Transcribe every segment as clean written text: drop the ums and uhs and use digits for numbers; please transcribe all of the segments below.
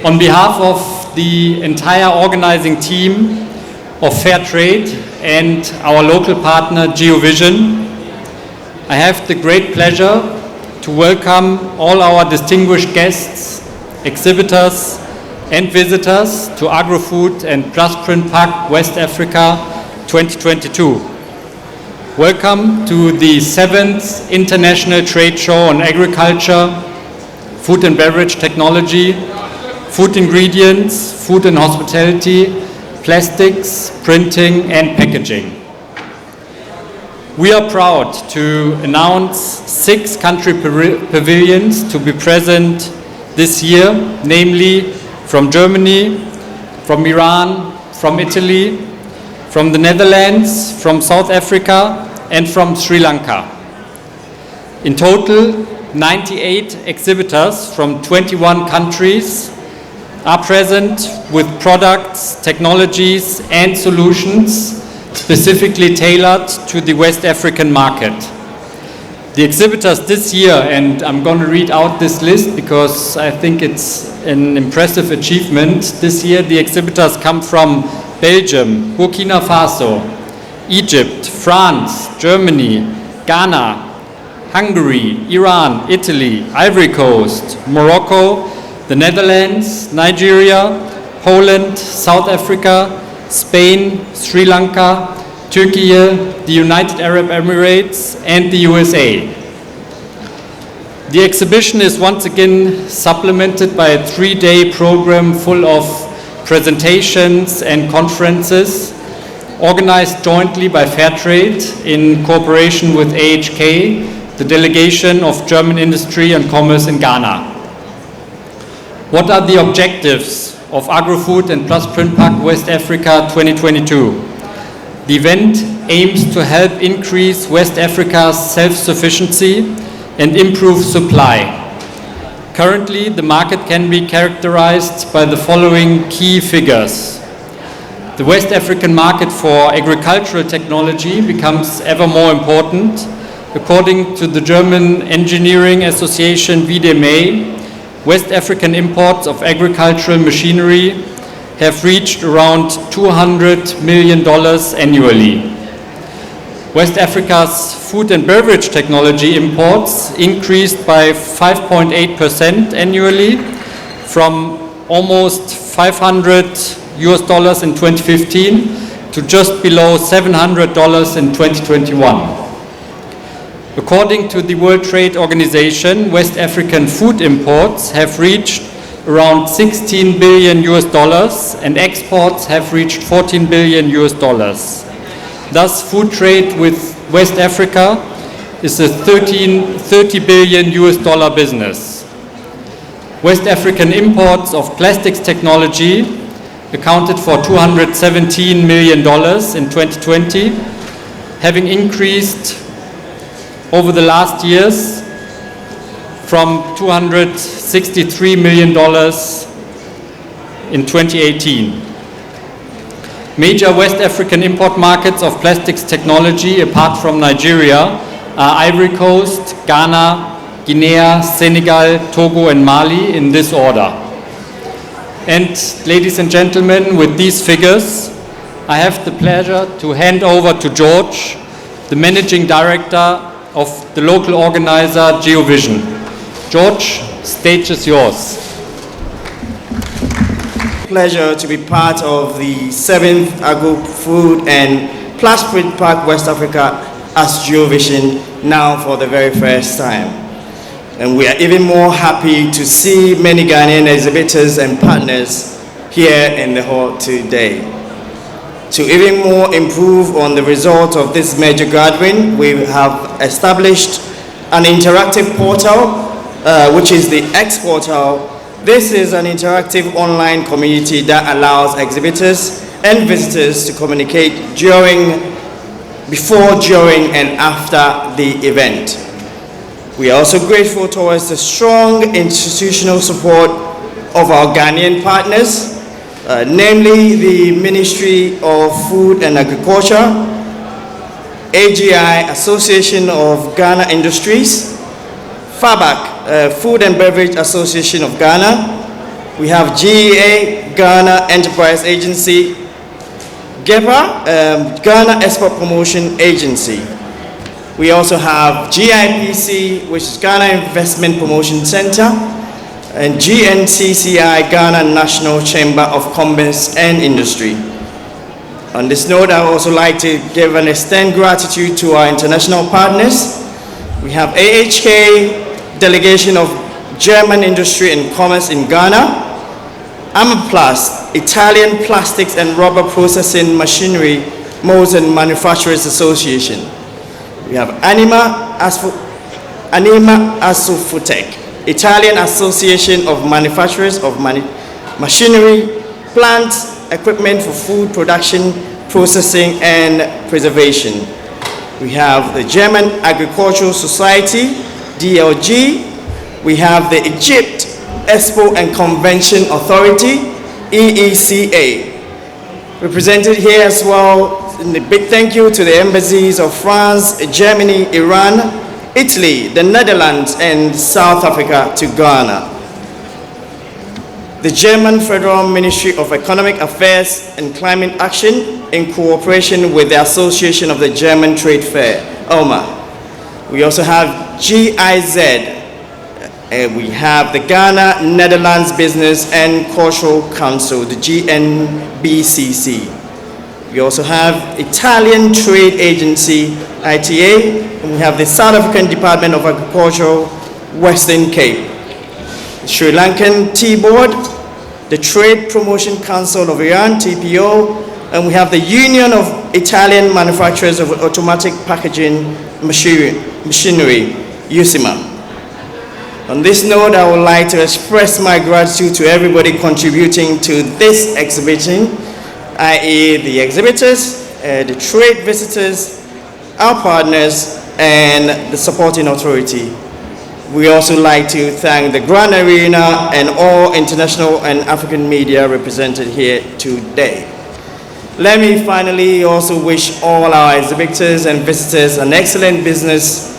On behalf of the entire organizing team of Fairtrade and our local partner Geovision, I have the great pleasure to welcome all our distinguished guests, exhibitors and visitors to Agrofood and plastprintpack West Africa 2022. Welcome to the 7th International Trade Show on Agriculture, Food and Beverage Technology, Food Ingredients, Food and Hospitality, Plastics, Printing and Packaging. We are proud to announce 6 country pavilions to be present this year, namely from Germany, from Iran, from Italy, from the Netherlands, from South Africa and from Sri Lanka. In total, 98 exhibitors from 21 countries are present with products, technologies and solutions specifically tailored to the West African market. The exhibitors this year, and I'm going to read out this list because I think it's an impressive achievement. This year the exhibitors come from Belgium, Burkina Faso, Egypt, France, Germany, Ghana, Hungary, Iran, Italy, Ivory Coast, Morocco, the Netherlands, Nigeria, Poland, South Africa, Spain, Sri Lanka, Turkey, the United Arab Emirates and the USA. The exhibition is once again supplemented by a 3-day program full of presentations and conferences organized jointly by Fairtrade in cooperation with AHK, the delegation of German industry and commerce in Ghana. What are the objectives of Agrofood and plastprintpack West Africa 2022? The event aims to help increase West Africa's self-sufficiency and improve supply. Currently, the market can be characterized by the following key figures. The West African market for agricultural technology becomes ever more important. According to the German Engineering Association VDMA, West African imports of agricultural machinery have reached around $200 million annually. West Africa's food and beverage technology imports increased by 5.8% annually from almost $500 in 2015 to just below $700 in 2021. According to the World Trade Organization, West African food imports have reached around $16 billion and exports have reached $14 billion. Thus, food trade with West Africa is a $30 billion business. West African imports of plastics technology accounted for $217 million in 2020, having increased over the last years from $263 million in 2018. Major West African import markets of plastics technology, apart from Nigeria, are Ivory Coast, Ghana, Guinea, Senegal, Togo and Mali in this order. And ladies and gentlemen, with these figures, I have the pleasure to hand over to George, the Managing Director of the local organizer Geovision. George, stage is yours. Pleasure to be part of the 7th Agrofood and plastprintpack West Africa as Geovision now for the very first time. And we are even more happy to see many Ghanaian exhibitors and partners here in the hall today. To even more improve on the result of this major gathering, we have established an interactive portal, which is the X portal. This is an interactive online community that allows exhibitors and visitors to communicate before, during, and after the event. We are also grateful towards the strong institutional support of our Ghanaian partners, namely the Ministry of Food and Agriculture, AGI, Association of Ghana Industries, FABAC, Food and Beverage Association of Ghana, We have GEA, Ghana Enterprise Agency, GEPA, Ghana Export Promotion Agency. We also have GIPC, which is Ghana Investment Promotion Center, and GNCCI, Ghana National Chamber of Commerce and Industry. On this note, I would also like to give and extend gratitude to our international partners. We have AHK, Delegation of German Industry and Commerce in Ghana, Amaplast, Italian Plastics and Rubber Processing Machinery, Molds and Manufacturers Association. We have Anima Asofutec, Italian Association of Manufacturers of Machinery, Plants, Equipment for Food Production, Processing and Preservation. We have the German Agricultural Society, DLG. We have the Egypt Expo and Convention Authority, EECA. Represented here as well, and a big thank you to the embassies of France, Germany, Iran, Italy, the Netherlands, and South Africa to Ghana. The German Federal Ministry of Economic Affairs and Climate Action in cooperation with the Association of the German Trade Fair, OMA. We also have GIZ. We have the Ghana Netherlands Business and Cultural Council, the GNBCC. We also have Italian Trade Agency, ITA, and we have the South African Department of Agriculture, Western Cape. The Sri Lankan Tea Board, the Trade Promotion Council of Iran, TPO, and we have the Union of Italian Manufacturers of Automatic Packaging Machinery, USIMA. On this note, I would like to express my gratitude to everybody contributing to this exhibition, i.e. the exhibitors, the trade visitors, our partners, and the supporting authority. We also like to thank the Grand Arena and all international and African media represented here today. Let me finally also wish all our exhibitors and visitors an excellent business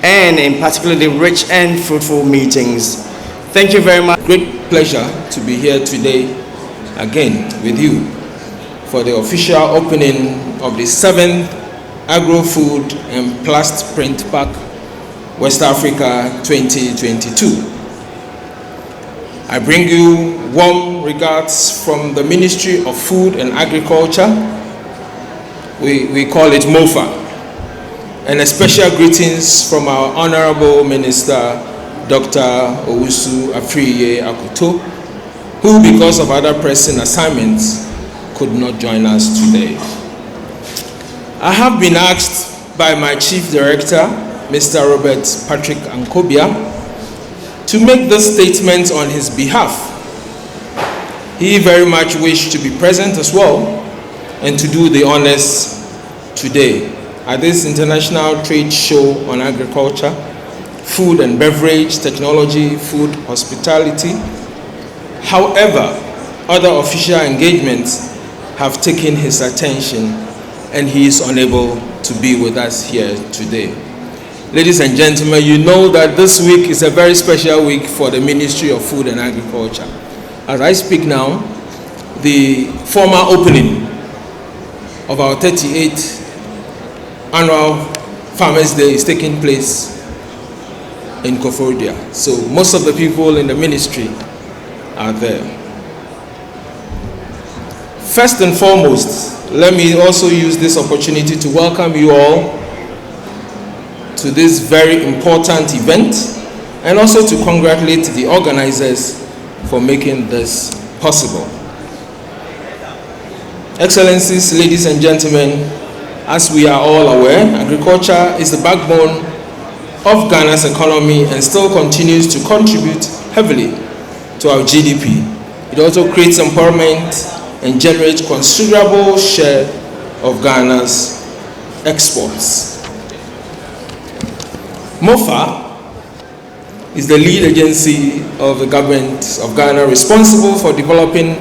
and in particularly rich and fruitful meetings. Thank you very much. Great pleasure to be here today again with you for the official opening of the 7th Agro-Food and Plastprintpack West Africa 2022. I bring you warm regards from the Ministry of Food and Agriculture. We call it MOFA. And a special greetings from our Honorable Minister, Dr. Owusu Afriye Akuto, who, because of other pressing assignments, could not join us today. I have been asked by my Chief Director, Mr. Robert Patrick Ankobia, to make this statement on his behalf. He very much wished to be present as well and to do the honors today at this International Trade Show on Agriculture, Food and Beverage Technology, Food Hospitality. However, other official engagements have taken his attention and he is unable to be with us here today. Ladies and gentlemen, you know that this week is a very special week for the Ministry of Food and Agriculture. As I speak now, the formal opening of our 38th annual Farmers' Day is taking place in Koforidua. So most of the people in the ministry are there. First and foremost, let me also use this opportunity to welcome you all to this very important event and also to congratulate the organizers for making this possible. Excellencies, ladies and gentlemen, as we are all aware, agriculture is the backbone of Ghana's economy and still continues to contribute heavily to our GDP. It also creates employment and generates considerable share of Ghana's exports. MOFA is the lead agency of the government of Ghana responsible for developing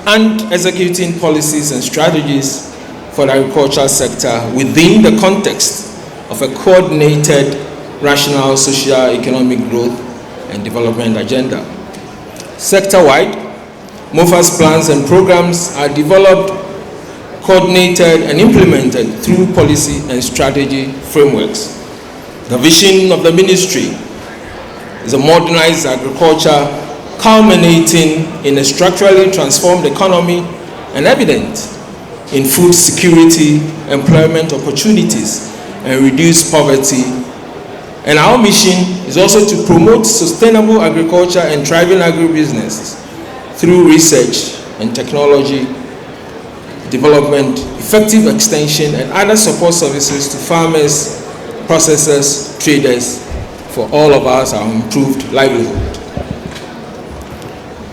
and executing policies and strategies for the agricultural sector within the context of a coordinated, rational, socio-economic growth and development agenda. Sector-wide, MOFA's plans and programs are developed, coordinated, and implemented through policy and strategy frameworks. The vision of the ministry is a modernized agriculture culminating in a structurally transformed economy and evident in food security, employment opportunities, and reduce poverty. And our mission is also to promote sustainable agriculture and thriving agribusiness through research and technology development, effective extension, and other support services to farmers, processors, traders, for all of us our improved livelihood.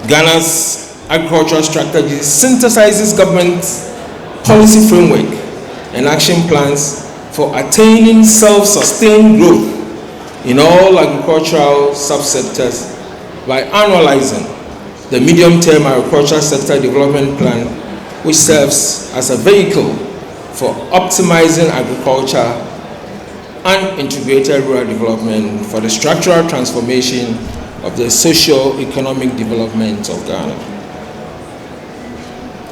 Ghana's agricultural strategy synthesizes government's policy framework and action plans for attaining self-sustained growth in all agricultural subsectors by annualizing the medium-term agricultural sector development plan, which serves as a vehicle for optimizing agriculture and integrated rural development for the structural transformation of the socio-economic development of Ghana.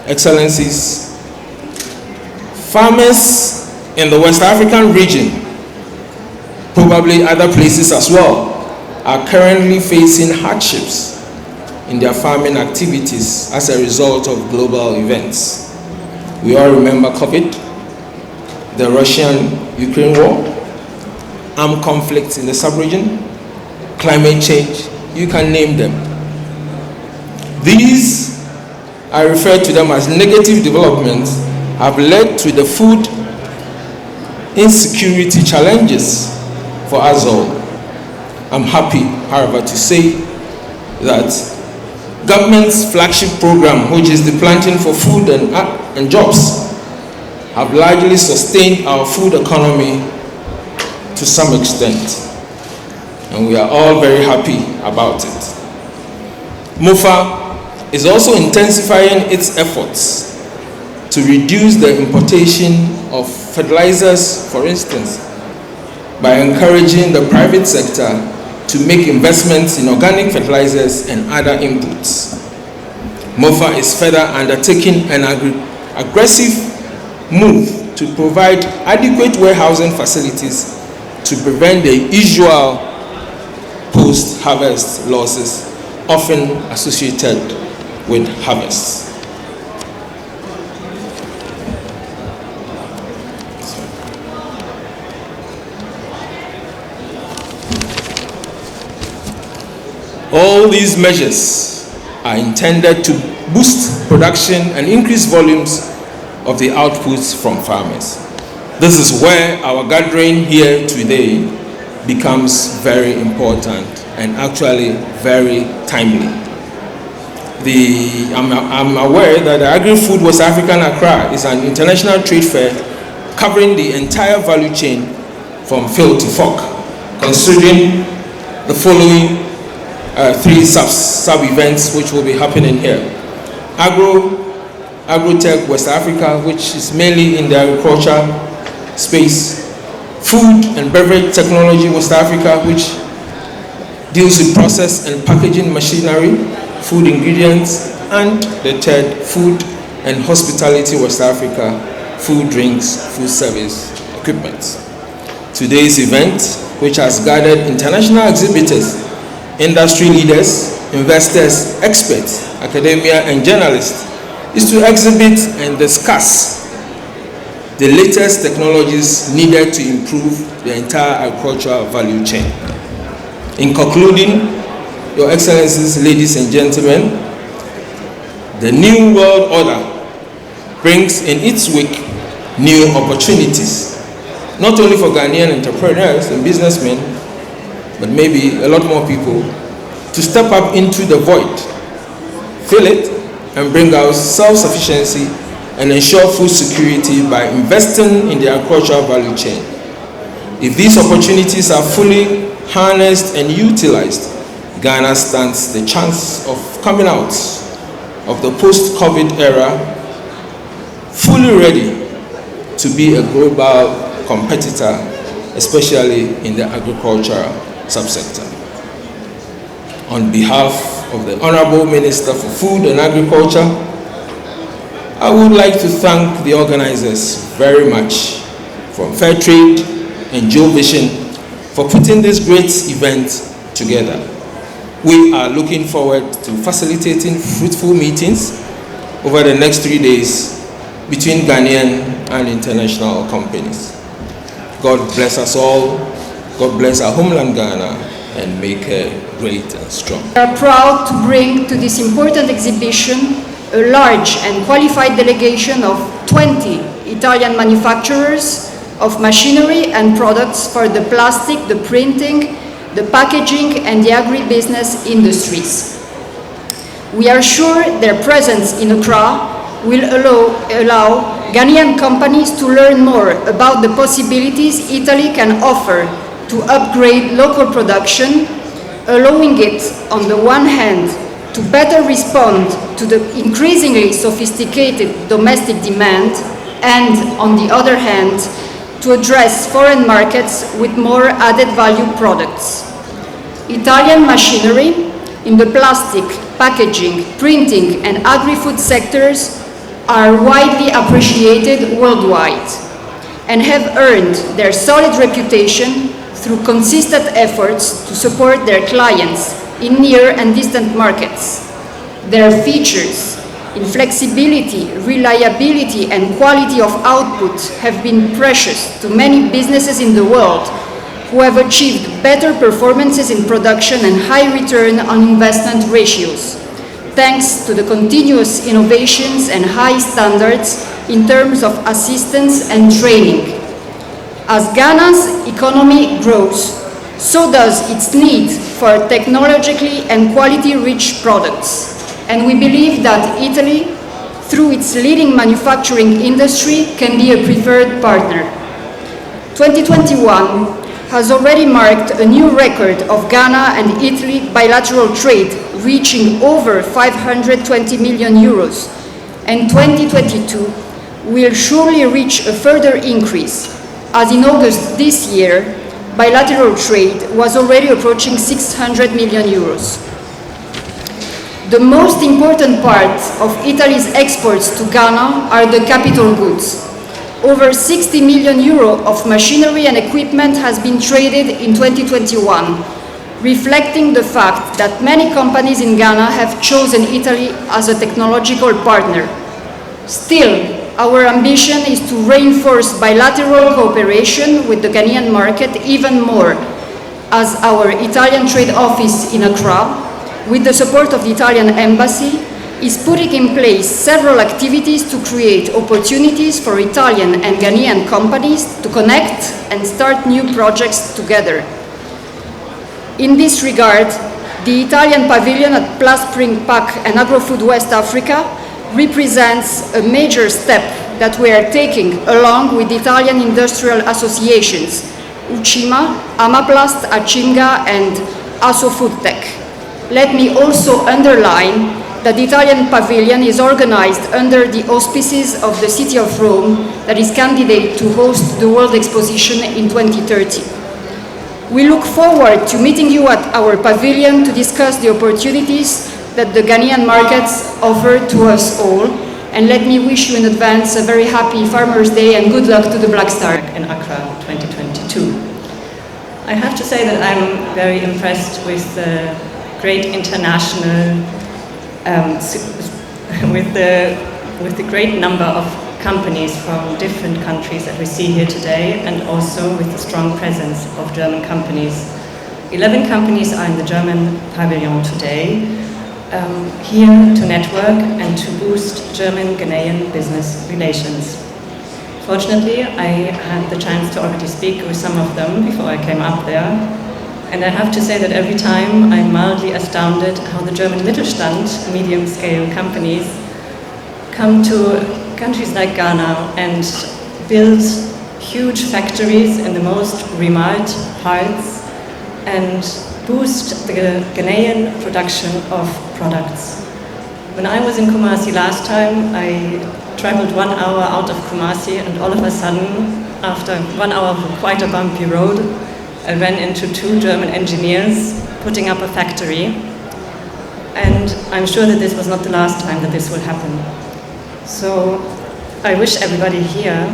Excellencies, farmers in the West African region, probably other places as well, are currently facing hardships in their farming activities as a result of global events. We all remember COVID, the Russian-Ukraine war, armed conflicts in the sub-region, climate change, you can name them. These, I refer to them as negative developments, have led to the food insecurity challenges for us all. I'm happy, however, to say that government's flagship program, which is the Planting for Food and Jobs, have largely sustained our food economy to some extent, and we are all very happy about it. MOFA is also intensifying its efforts to reduce the importation of fertilizers, for instance, by encouraging the private sector to make investments in organic fertilizers and other inputs. MOFA is further undertaking an aggressive move to provide adequate warehousing facilities to prevent the usual post-harvest losses often associated with harvests. All these measures are intended to boost production and increase volumes of the outputs from farmers. This is where our gathering here today becomes very important and actually very timely. I'm aware that the Agri-Food West African Accra is an international trade fair covering the entire value chain from field to fork, considering the following three sub-events which will be happening here. Agrotech West Africa, which is mainly in the agriculture space. Food and Beverage Technology West Africa, which deals with process and packaging machinery, food ingredients, and the third, Food and Hospitality West Africa, food, drinks, food service equipment. Today's event, which has gathered international exhibitors, industry leaders, investors, experts, academia, and journalists, is to exhibit and discuss the latest technologies needed to improve the entire agricultural value chain. In concluding, Your Excellencies, ladies and gentlemen, the New World Order brings in its wake new opportunities, not only for Ghanaian entrepreneurs and businessmen, but maybe a lot more people, to step up into the void, fill it, and bring out self-sufficiency and ensure food security by investing in the agricultural value chain. If these opportunities are fully harnessed and utilized, Ghana stands the chance of coming out of the post-COVID era fully ready to be a global competitor, especially in the agricultural subsector. On behalf of the Honorable Minister for Food and Agriculture, I would like to thank the organizers very much from Fairtrade and Geovision for putting this great event together. We are looking forward to facilitating fruitful meetings over the next 3 days between Ghanaian and international companies. God bless us all. God bless our homeland Ghana and make her great and strong. We are proud to bring to this important exhibition a large and qualified delegation of 20 Italian manufacturers of machinery and products for the plastic, the printing, the packaging and the agribusiness industries. We are sure their presence in Accra will allow Ghanaian companies to learn more about the possibilities Italy can offer to upgrade local production, allowing it, on the one hand, to better respond to the increasingly sophisticated domestic demand, and, on the other hand, to address foreign markets with more added value products. Italian machinery in the plastic, packaging, printing, and agri-food sectors are widely appreciated worldwide and have earned their solid reputation through consistent efforts to support their clients in near and distant markets. Their features in flexibility, reliability, and quality of output have been precious to many businesses in the world who have achieved better performances in production and high return on investment ratios, thanks to the continuous innovations and high standards in terms of assistance and training. As Ghana's economy grows, so does its need for technologically and quality-rich products. And we believe that Italy, through its leading manufacturing industry, can be a preferred partner. 2021 has already marked a new record of Ghana and Italy bilateral trade, reaching over 520 million euros, and 2022 will surely reach a further increase, as in August this year, bilateral trade was already approaching 600 million euros. The most important part of Italy's exports to Ghana are the capital goods. Over 60 million euro of machinery and equipment has been traded in 2021, reflecting the fact that many companies in Ghana have chosen Italy as a technological partner. Still, our ambition is to reinforce bilateral cooperation with the Ghanaian market even more, as our Italian trade office in Accra, with the support of the Italian embassy, is putting in place several activities to create opportunities for Italian and Ghanaian companies to connect and start new projects together. In this regard, the Italian pavilion at plastprintpack and agrofood West Africa represents a major step that we are taking along with Italian industrial associations, Ucima, Amaplast, Achinga, and Asofoodtech. Let me also underline that the Italian pavilion is organized under the auspices of the City of Rome, that is candidate to host the World Exposition in 2030. We look forward to meeting you at our pavilion to discuss the opportunities that the Ghanaian markets offer to us all, and let me wish you in advance a very happy Farmers' Day and good luck to the Black Star in Accra 2022. I have to say that I'm very impressed with the great international with the great number of companies from different countries that we see here today, and also with the strong presence of German companies. 11 companies are in the German pavilion today, here to network and to boost German-Ghanaian business relations. Fortunately, I had the chance to already speak with some of them before I came up there. And I have to say that every time I'm mildly astounded how the German Mittelstand, medium-scale companies, come to countries like Ghana and build huge factories in the most remote parts and boost the Ghanaian production of products. When I was in Kumasi last time, I traveled 1 hour out of Kumasi, and all of a sudden, after 1 hour of quite a bumpy road, I ran into 2 German engineers putting up a factory. and I'm sure that this was not the last time that this will happen. So I wish everybody here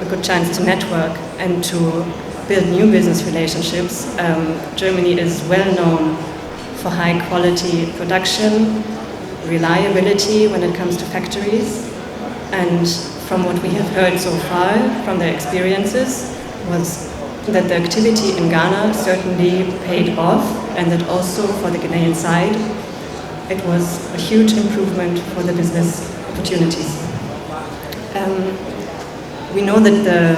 a good chance to network and to build new business relationships. Germany is well known for high quality production, reliability when it comes to factories, and from what we have heard so far from their experiences was that the activity in Ghana certainly paid off, and that also for the Ghanaian side it was a huge improvement for the business opportunities. We know that the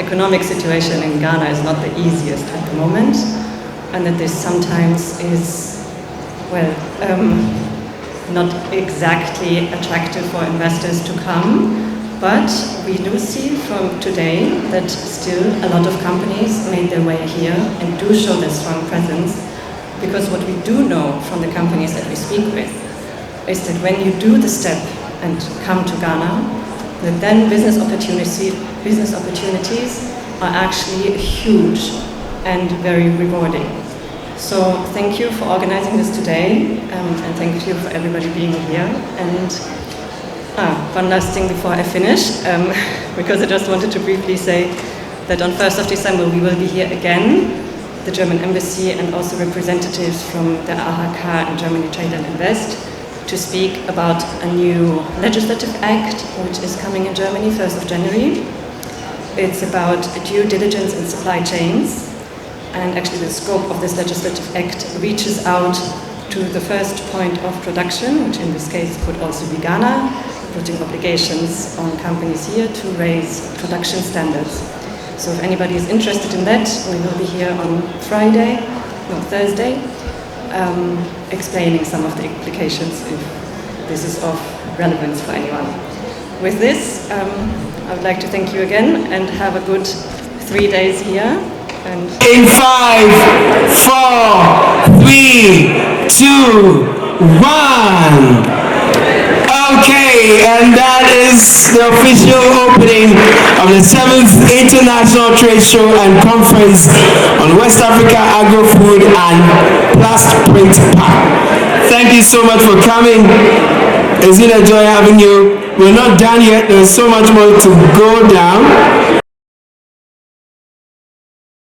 economic situation in Ghana is not the easiest at the moment, and that this sometimes is, well, not exactly attractive for investors to come, but we do see from today that still a lot of companies made their way here and do show their strong presence, because what we do know from the companies that we speak with is that when you do the step and come to Ghana, that then business opportunities are actually huge and very rewarding. So thank you for organizing this today, and thank you for everybody being here. And one last thing before I finish, because I just wanted to briefly say that on 1st of December we will be here again, the German Embassy and also representatives from the AHK and Germany Trade and Invest, to speak about a new legislative act which is coming in Germany 1st of January. It's about due diligence in supply chains, and actually the scope of this legislative act reaches out to the first point of production, which in this case could also be Ghana, putting obligations on companies here to raise production standards. So if anybody is interested in that, we will be here on Thursday, explaining some of the implications if this is of relevance for anyone. With this, I would like to thank you again and have a good 3 days here. And in 5, 4, 3, 2, 1. Okay, and that is the official opening of the 7th International Trade Show and Conference on West Africa Agro-Food and Plastprintpack. Thank you so much for coming. It's been a joy having you. We're not done yet. There's so much more to go down.